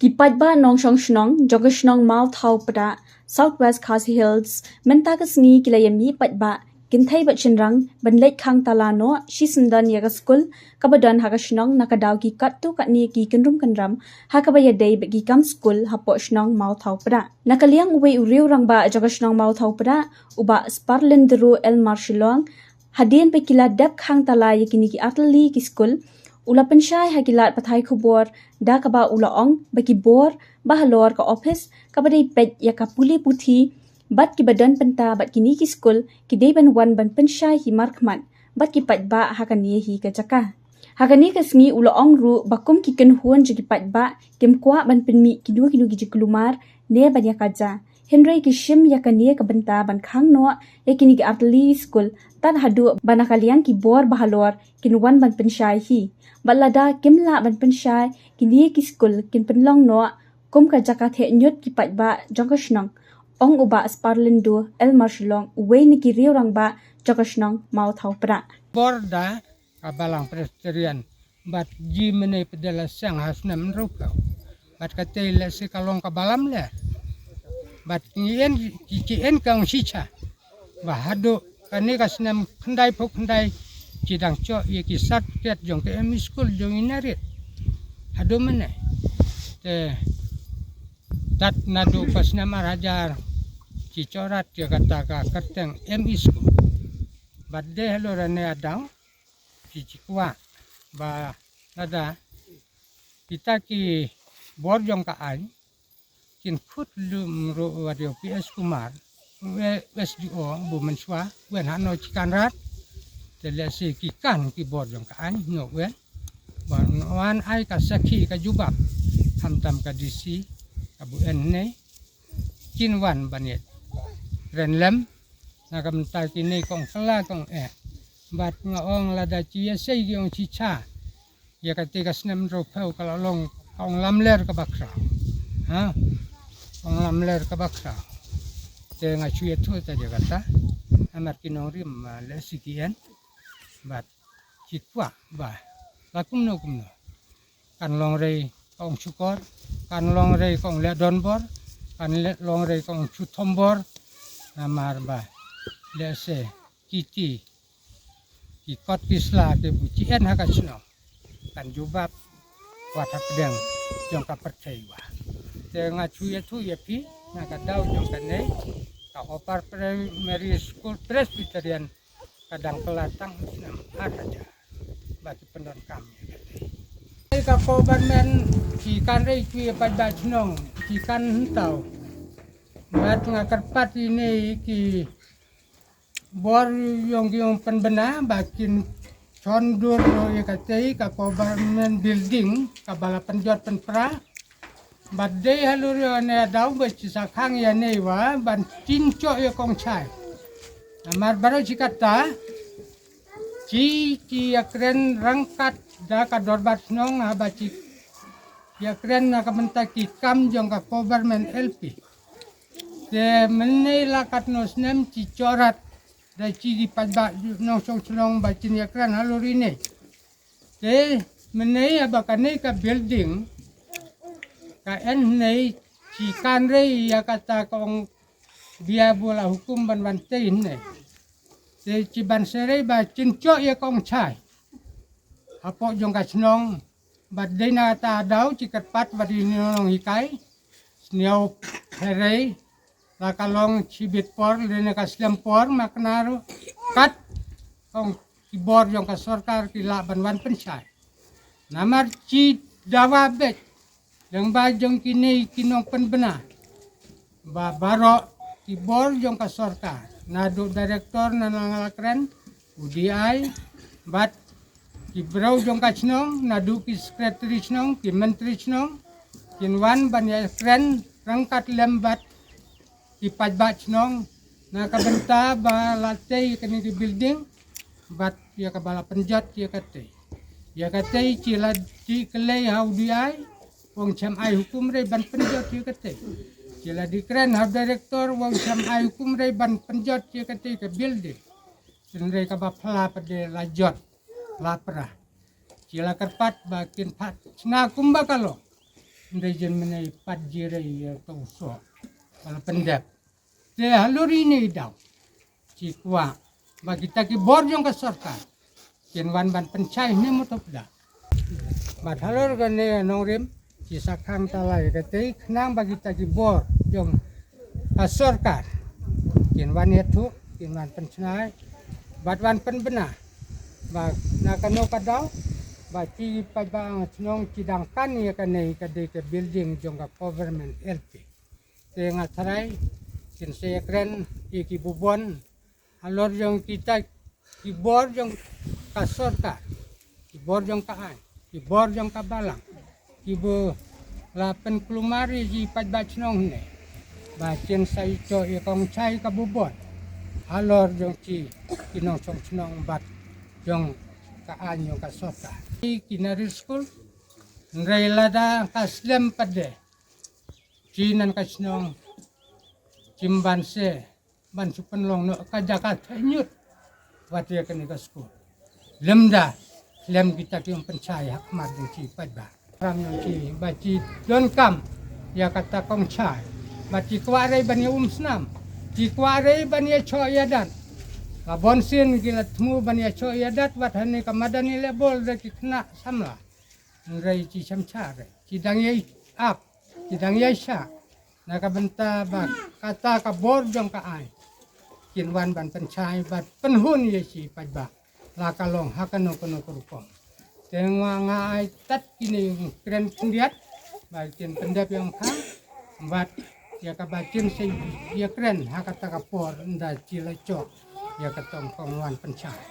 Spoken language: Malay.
Kipat ba nong shong shnong, joga shnong mau thau pada, Southwest Khasi Hills, mentakas ngi kilayami pat ba, kinthai ba chinrang, ban lek khang talano, shi sundan yaga skul, kabadan haga shnong nakadaw ki kattu katni ki kenrum kenram, hakabaya day ba ki kam skul hapo shnong mau thau pada. Nakaliang uwe uriu rang ba joga shnong mau thau pada, uba sparlindru el marshilong, hadien pa kila dap khang tala yakini ki atli ki skul, ula pensyai hakilat pathai kubor da kaba ula ong bagi bor bahalor ka office kabadai pet ya ka puli puthi bat ki badan penta bat kini ki skul ki dei ban wan ban pensyai hi markman bat ki pat ba hakani hi ka jaka hakani ka sngi ula ong ru bakum ki ken huan ji ki pat ba kem kwa ban penmi ki du ki jiklumar ne ban ya kaja Henry ki shim ya kani ka benta ban khang no yakini ki atli skul tan hadu banakaliang ki bor bahalor kinwan ban pensyai hi balada kimla ban pensyai kini ki skul kin penlong no kum ka jaka the nyut ki pat ba jokashnang ong uba sparlindu el marshilong we ni ki riurang ba jokashnang mau thau pra borda kabalang presterian bat ji mene pedala sang hasna menrupa bat katela se kalong kabalam le bat ngien kicien kang sicha bahado kane kasnam khandai phok khandai chidang cho ye ki sat ket jong ke em school jong inarit hado mene te tat nadu pasna marajar ci corat ya kata ka kerteng em school bat de halo rane adang ci kwa ba nada kita ki bor jong ka an kin khut lum ro wadio PS Kumar SDO bu menswa wen hano cikan rat telesi kikan ki bor jong ka an no wen wan ai ka sakhi ka jubab hamtam ka DC abu enne kinwan banet renlem na kam ta kini kong kala kong bat ngaong lada chia sei gyong chicha ya ka tigas nem ro phau kala long kong lamler ka bakra ha kong lamler ka bakra te nga chuye thu ta de kata amar kinong rim le sikian bat chikwa ba lakum no kan long rei kong chukor kan long rei kong le donbor kan le long rei kong chutombor amar ba le se kiti ki kot kisla ke buci en haka sno kan jubab wat pedang jong ka percaya wa te nga chuye thu ye pi na ka daw jong ka nei ka opar primary school presbyterian kadang kelatang senam aja bagi pendon kami ka government ki kan rei chuye pada snong ki kan tau bat nga kerpat ini ki bor yung penbena bakin condur ya katei ka government building ka bala penjot penpra badde halur ne daw beci sakhang ya ne wa ban cinco ya kong chai amar baru cikata ci ya kren rangkat da ka dorbat nong abaci ya kren na ka mentaki kam jong ka government LP te menei lakat nosnem ci corat da ci di padba nong song bacin ya kren halur ini te menei abakane ka building ka en nei ci kan rei ya kata kong dia bola hukum ban tein nei te ci ban serei ba cinco ya kong chai apo jong ka snong bad dena ta daw ci katpat badi nong hikai sniau herei la kalong cibit por dena ka slempor maknaru kat kong kibor jong ka sarkar ki la ban pensai namar ci dawa bet yang bajong kini kinong penbena ba baro kibor jong ka sarkar nadu direktor nanangalakren UDI bat kibrau jong ka snong nadu ki sekretari snong ki menteri snong kinwan banyak kren rangkat lembat ki pajbat snong na kabenta ba latei kini di building bat ya kabala penjat ya katei cila di kelai UDI wong jam ai hukum rei ban penjat ya katei cila di kren hab direktor wong jam ai hukum rei ban penjat ya katei ke building senrei ka bapla pada lajot lapra cila kerpat bakin pat sna kumba kalo Region menai pat jirai tau so. Kalau pendek. Dia haluri ni daw. Cikwa bagi taki borjong ke sarkar. Kin wan ban pencai ni mutop dah. Mat halur gane nongrim ci sakang talai kate kenang bagi taki borjong ke sarkar. Kin wan itu kin wan pencai. Bat wan penbena. Bag nakano kadaw. Baci pabang senong cidangkan ya kane kade ke building jongga government LP. Tengah terai kin sekren iki bubon alor jong kita kibor jong kasorka kibor jong kaan kibor jong kabalang kibo lapen kelumari ji pabang senong ne. Bacin sai cho ya kong chai ka bubon alor jong ci kinong song senong bat jong kaan jong kasorka. Kinari school ngrailada kaslem pade cinan kasnong cimbanse ban supenlong no ka Jakarta nyut wati kan ke school lemda lem kita yang pencaya kemar ding ci padba ram yang ci baci don kam ya kata kong chai baci kware ban ya snam ci kware ban ya choyadan ka bonsin gila tmu ban ya choyadat wat hani kamadani lebol de kena samla ngai ci samchare ci dang yai ap ci dang yai sha na ka benta bat kata ka borjong ka ai kin wan ban pencai bat penhun ye ci pajba la kalong hakano kono kurupong tengwa ngai tat kini kren kundiat ba kin pendap yang khang bat ya ka bacin sei ya kren hakata ka por nda ci lecok ya katong kongwan pencai